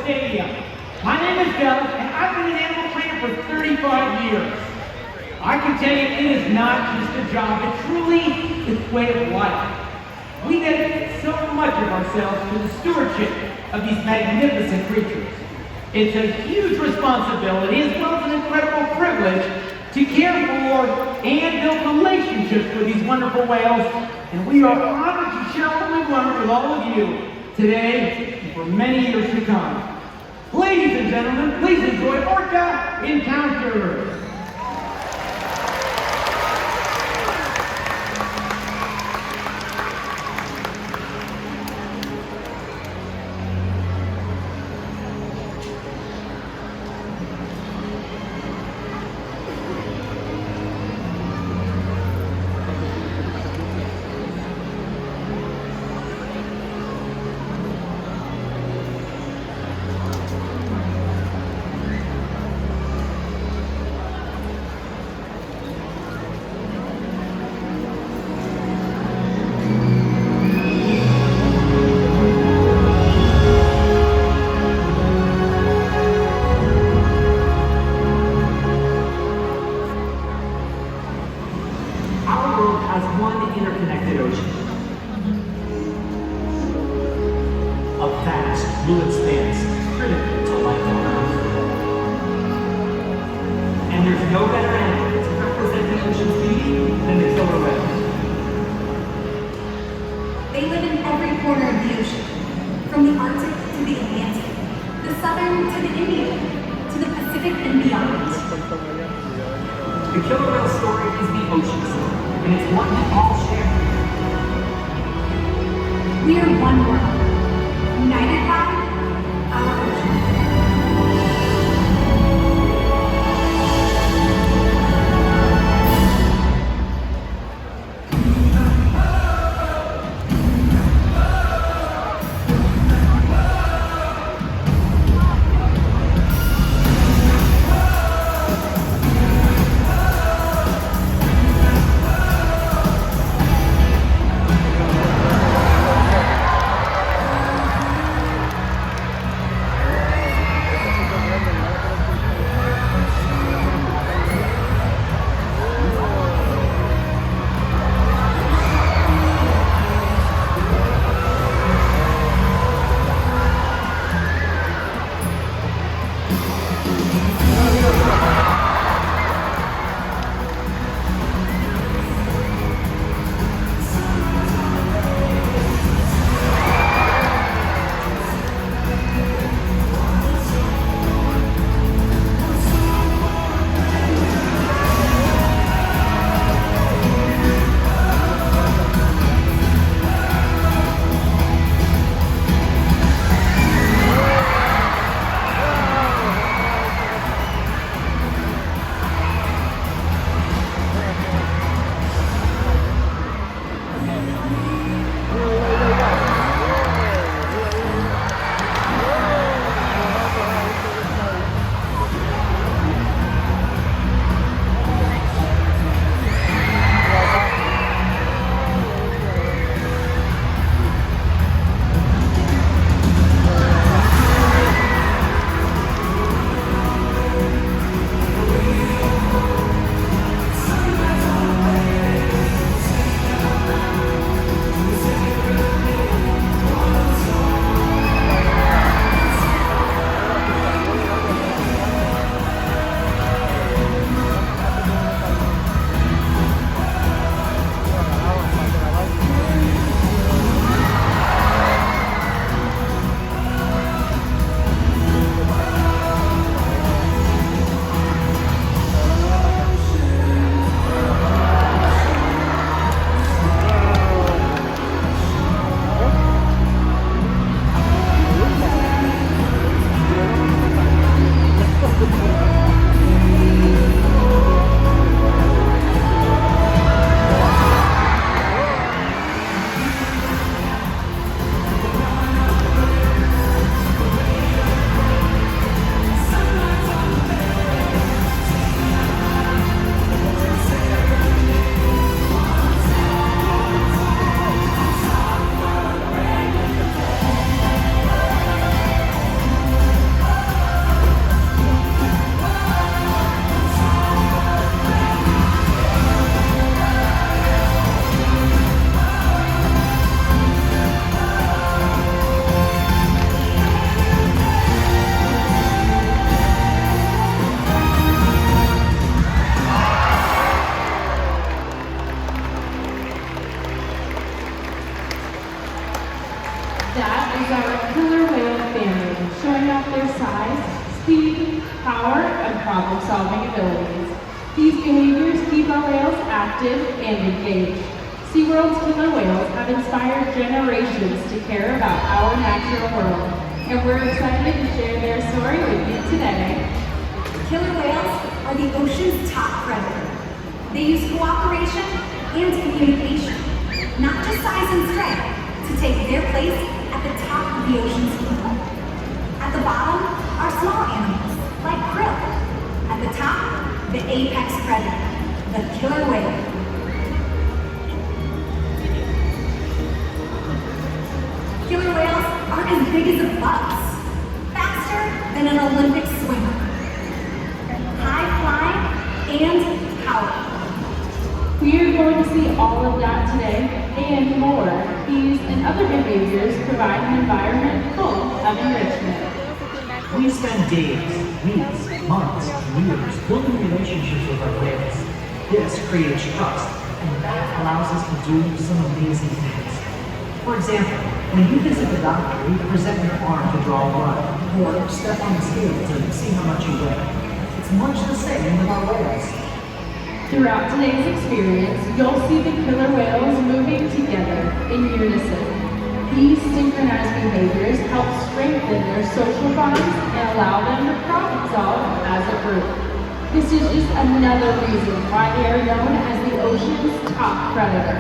stadium. My name is Doug, and I've been an animal trainer for 35 years. I can tell you, it is not just a job, it truly is a way of life. We dedicate so much of ourselves to the stewardship of these magnificent creatures. It's a huge responsibility as well as an incredible privilege to care for and build relationships with these wonderful whales, and we are honored to share what we've learned with all of you today and for many years to come. Ladies and gentlemen, please enjoy Orca Encounter. problem-solving abilities. These behaviors keep our whales active and engaged. SeaWorld's killer whales have inspired generations to care about our natural world, and we're excited to share their story with you today. Killer whales are the ocean's top predator. They use cooperation and communication, not just size and strength, to take their place at the top of the ocean's food web. At the bottom are small animals, like krill. At the top, the apex predator, the killer whale. Killer whales are as big as a bus, faster than an Olympic swimmer, high flying and powerful. We are going to see all of that today and more. These and other behaviors provide an environment full of enrichment. We spend days, weeks, months, and years building relationships with our whales. This creates trust, and that allows us to do some amazing things. For example, when you visit the doctor, you present your arm to draw blood, or step on the scale to see how much you weigh. It's much the same with our whales. Throughout today's experience, you'll see the killer whales moving together in unison. These synchronized behaviors help strengthen their social bonds and allow them to problem solve as a group. This is just another reason why they are known as the ocean's top predator.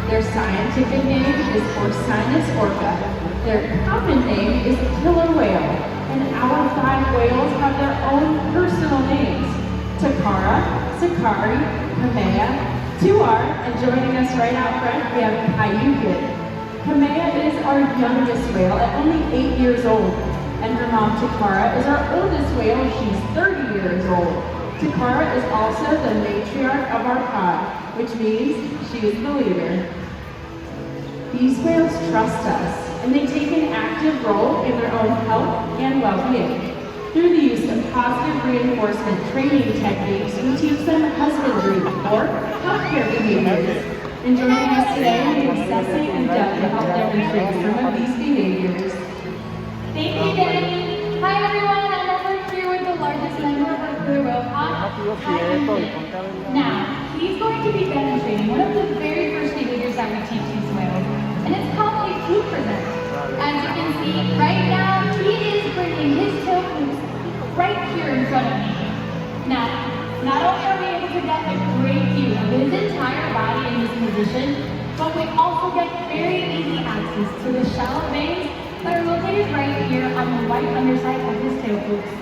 Their scientific name is Orca. Their common name is killer whale, and our 5 whales have their own personal names. Takara, Sakari, Kamea, Tuar, and joining us right out front, we have Kayukin. Kamea is our youngest whale at only 8 years old, and her mom Takara is our oldest whale. She's 30 years old. Takara is also the matriarch of our pod, which means she is the leader. These whales trust us, and they take an active role in their own health and well-being. Through the use of positive reinforcement training techniques, we teach them husbandry or healthcare behaviors. And joining us today, we have Ceci and Doug to help demonstrate some of these behaviors. Thank you, Danny. Hi, everyone. I'm over here with the largest member of our killer whale pod. Now, he's going to be demonstrating one of the very first behaviors that we teach these whales, and it's called a food present. As you can see right now, he is bringing his tail flukes right here in front of me. Now, not only are we able to get a great view of his entire body in this position, but we also get very easy access to the shallow veins that are located right here on the right underside of his tail flukes.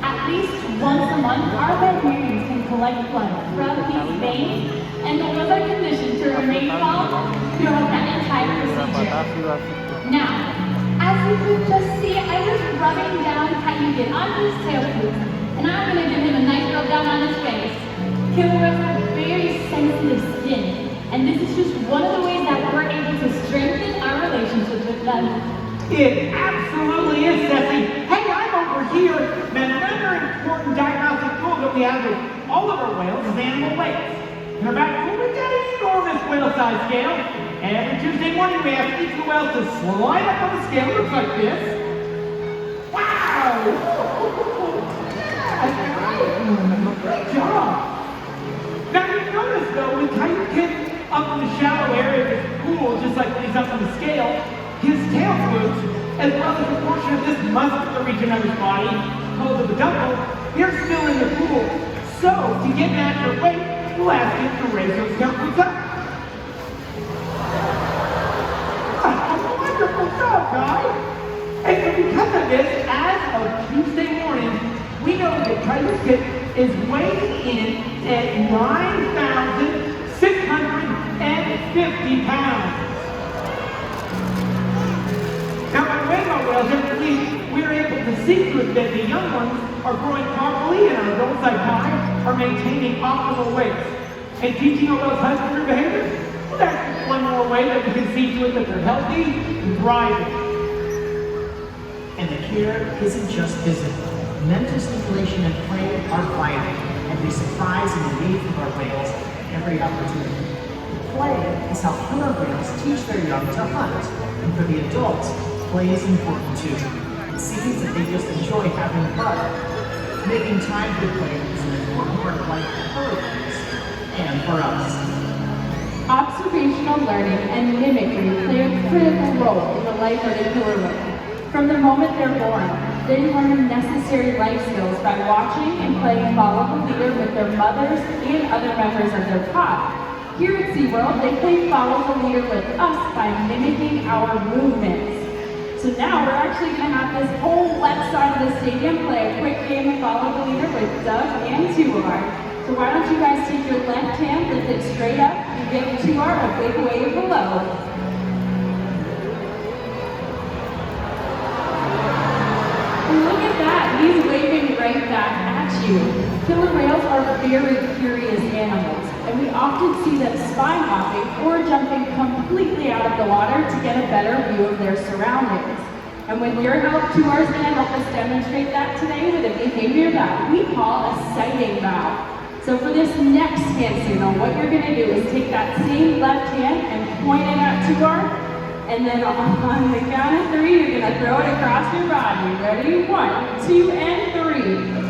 At least once a month, our veterinarians can collect blood from these veins, and the ones are conditioned to remain calm throughout that entire procedure. Now, as you can just see, I was rubbing down Kayukin on his tail flukes, and I'm going to give him a nice rub down on his face. Killer whales have very sensitive skin, and this is just one of the ways that we're able to strengthen our relationships with them. It absolutely is, Ceci. Hey, I'm over here. And another important diagnostic tool that we have with all of our whales is animal weights. In our back room, we've got an enormous whale size scale. Every Tuesday morning, we ask each of the whales to slide up on the scale. It looks like this. Wow! Yeah, great job. Now, you notice, though, when Kayukin up in the shallow area of this pool, just like when he's up on the scale, his tail flukes, as well as a portion of this muscular region of his body, called the peduncle, they're still in the pool. So, to get an accurate weight, we'll ask him to raise those tail flukes up. Wonderful job, guys! And so because of this, as of Tuesday morning, we know that Kayukin is weighing in at 9,650 pounds. Now, by weighing our whales every week, we are able to see to it that the young ones are growing properly and our adults like mine are maintaining optimal weights. And teaching our whales husbandry behavior, well, that's one more way that we can see to it that they're healthy and thriving. And the care isn't just physical. Mental stimulation and play are vital, and we surprise and engage with our whales every opportunity. Play is how killer whales teach their young to hunt, and for the adults, play is important too. It seems that they just enjoy having fun. making time for play is an important part of life for kids and for us. Observational learning and mimicry play a critical role in the life of a killer whale. From the moment they're born, they learn necessary life skills by watching and playing follow the leader with their mothers and other members of their pod. Here at SeaWorld, they play follow the leader with us by mimicking our movements. So now we're actually going to have this whole left side of the stadium play a quick game of follow the leader with Doug and Tuar. So why don't you guys take your left hand, lift it straight up, and give Tuar a big wave below. Look at that, he's waving right back at you. Killer whales are very curious animals, and we often see them spine hopping or jumping completely out of the water to get a better view of their surroundings. And with your help, Tuar's going to help us demonstrate that today with a behavior that we call a sighting bow. So for this next hand signal, what you're going to do is take that same left hand and point it at Tuar. And then on the count of 3, you're going to throw it across your body. Ready? 1, 2, and 3.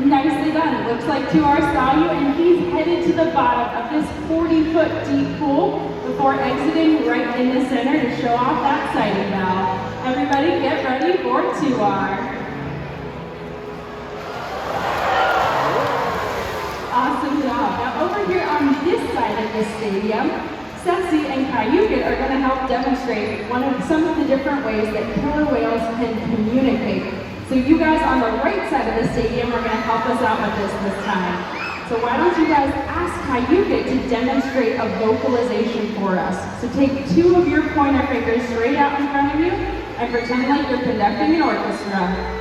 Nicely done. It looks like Tuar saw you, and he's headed to the bottom of this 40-foot deep pool before exiting right in the center to show off that sighting bow. Everybody get ready for Tuar. Awesome job. Now over here on this side of the stadium, Ceci and Kayukin are going to help demonstrate some of the different ways that killer whales can communicate. So you guys on the right side of the stadium are going to help us out with this time. So why don't you guys ask Kayukin to demonstrate a vocalization for us. So take 2 of your pointer fingers straight out in front of you and pretend like you're conducting an orchestra.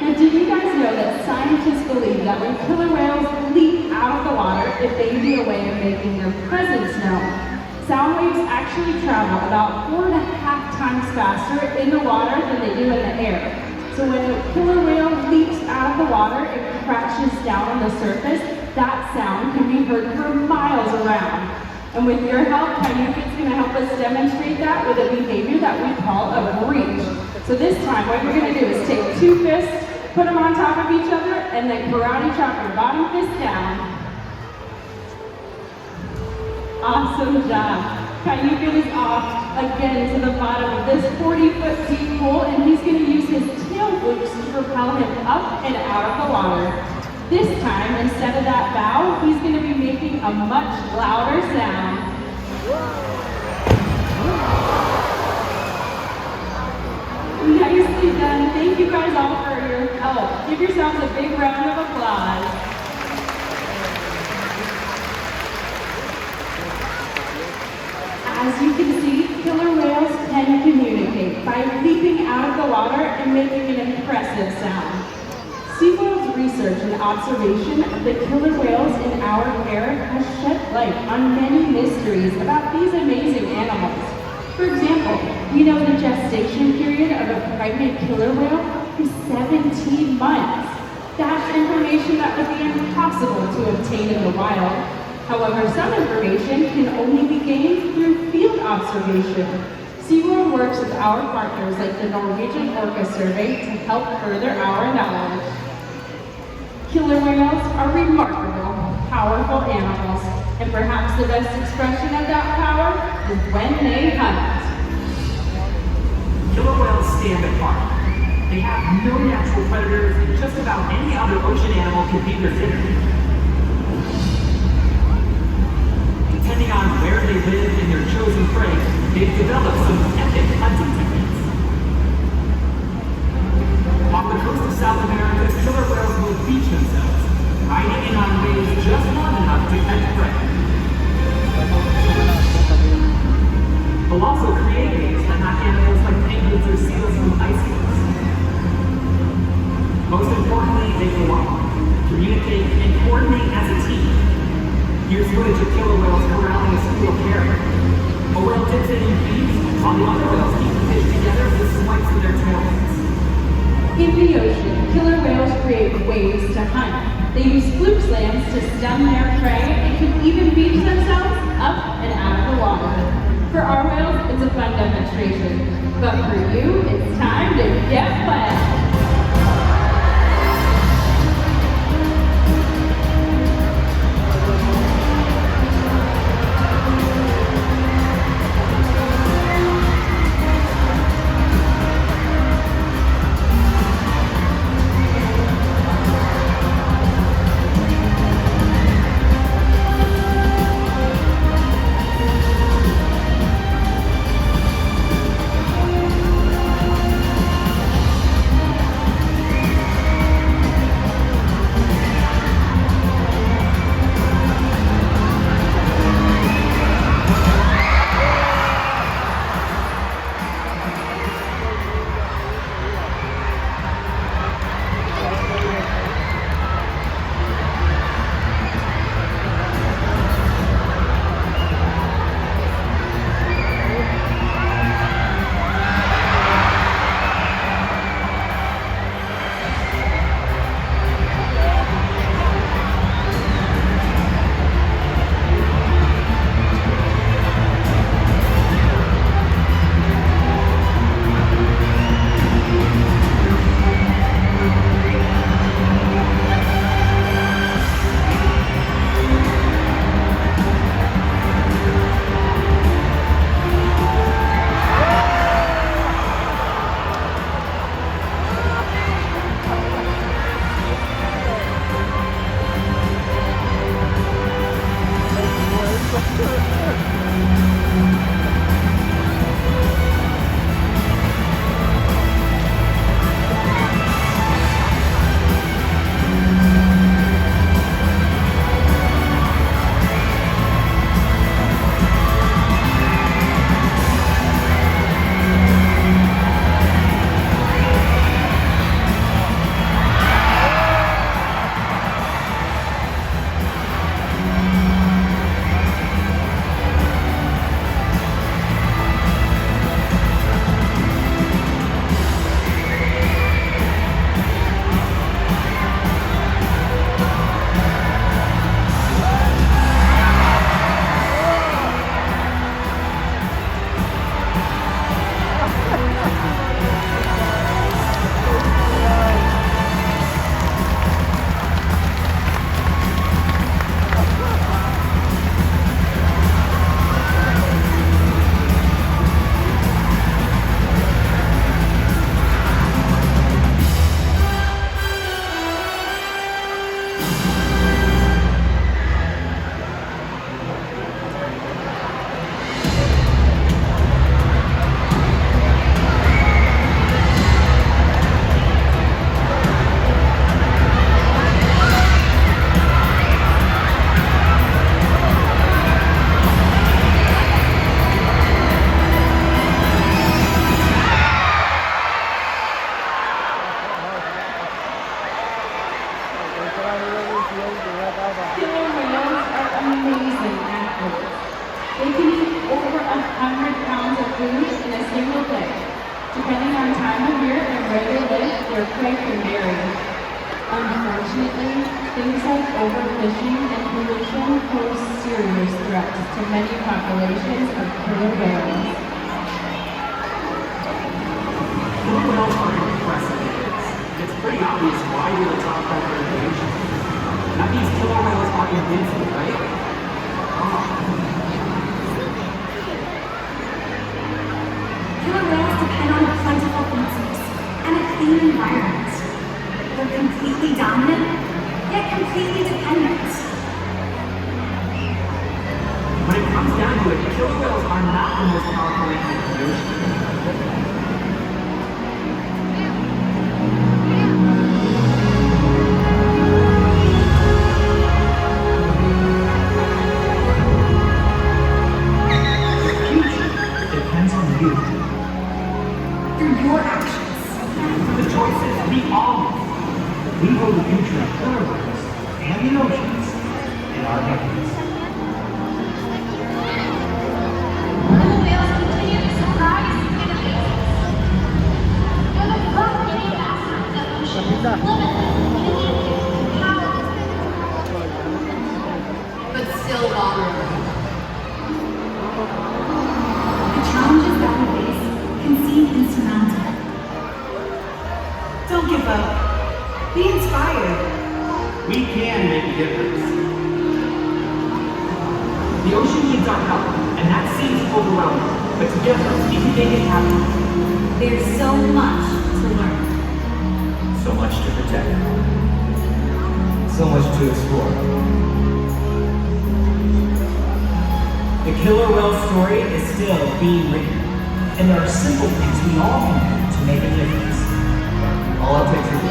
Now, did you guys know that scientists believe that when killer whales leap out of the water, it may be a way of making their presence known? Sound waves actually travel about 4.5 times faster in the water than they do in the air. So when a killer whale leaps out of the water and crashes down on the surface, that sound can be heard for miles around. And with your help, Kayukin's going to help us demonstrate that with a behavior that we call a breach. So this time, what you're going to do is take 2 fists, put them on top of each other, and then karate chop your bottom fist down. Awesome job. Kayukin is off again to the bottom of this 40-foot deep pool, and he's going to use his tail whips to propel him up and out of the water. This time, instead of that bow, he's going to be making a much louder sound. Nicely done. Thank you guys all for your help. Give yourselves a big round of applause. As you can see, killer whales can communicate by leaping out of the water and making an impressive sound. SeaWorld's research and observation of the killer whales in our care has shed light on many mysteries about these amazing animals. For example, we know the gestation period of a pregnant killer whale is 17 months. That's information that would be impossible to obtain in the wild. However, some information can only be gained through field observation. SeaWorld works with our partners like the Norwegian Orca Survey to help further our knowledge. Killer whales are remarkable, powerful animals, and perhaps the best expression of that power is when they hunt. Killer whales stand apart. They have no natural predators, and just about any other ocean animal can beat their dinner. Depending on where they live and their chosen prey, they've developed some epic hunting techniques. Off the coast of South America, killer whales will beach themselves, riding in on waves just long enough to catch prey. They'll also create waves that knock animals like penguins or seals from icebergs. Most importantly, they belong, communicate, and coordinate as a team. Here's footage of killer whales corralling a school of caribou. A whale dips in and feeds, while the other whales keep the fish together with swipes of their tailfins. In the ocean, killer whales create waves to hunt. They use fluke slams to stun their prey and can even beach themselves up and out of the water. demonstration. But for you, it's time to get wet. They can eat over 100 pounds of food in a single day. Depending on time of year and where they live, their prey can vary. Unfortunately, things like overfishing and pollution pose serious threats to many populations of killer whales. Killer whales are impressive animals. It's pretty obvious why they're the top predator in the ocean. That means killer whales are invincible, right? Killer whales depend on a plentiful food source and a clean environment. They're completely dominant, yet completely dependent. When it comes down to it, killer whales are not the most powerful animals in the ocean. We hold the future of killer whales and the oceans in our hands. Killer whales continue to surprise and amaze us. ocean needs our help, and that seems overwhelming. But together, we can make it happen. There's so much to learn. So much to protect. So much to explore. The killer whale story is still being written, and there are simple things we all can do to make a difference. All it takes is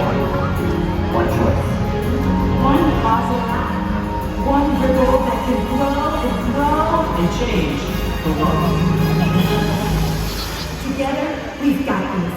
one choice. One positive act. One ripple that can grow and grow. And change the world. Together, we've got this.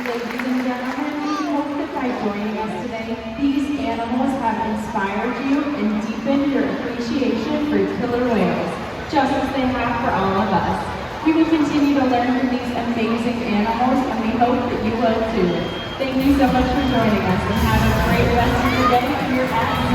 Ladies and gentlemen, we hope that by joining us today, these animals have inspired you and deepened your appreciation for killer whales, just as they have for all of us. You will continue to learn from these amazing animals, and we hope that you will too. Thank you so much for joining us, and have a great rest of your day here at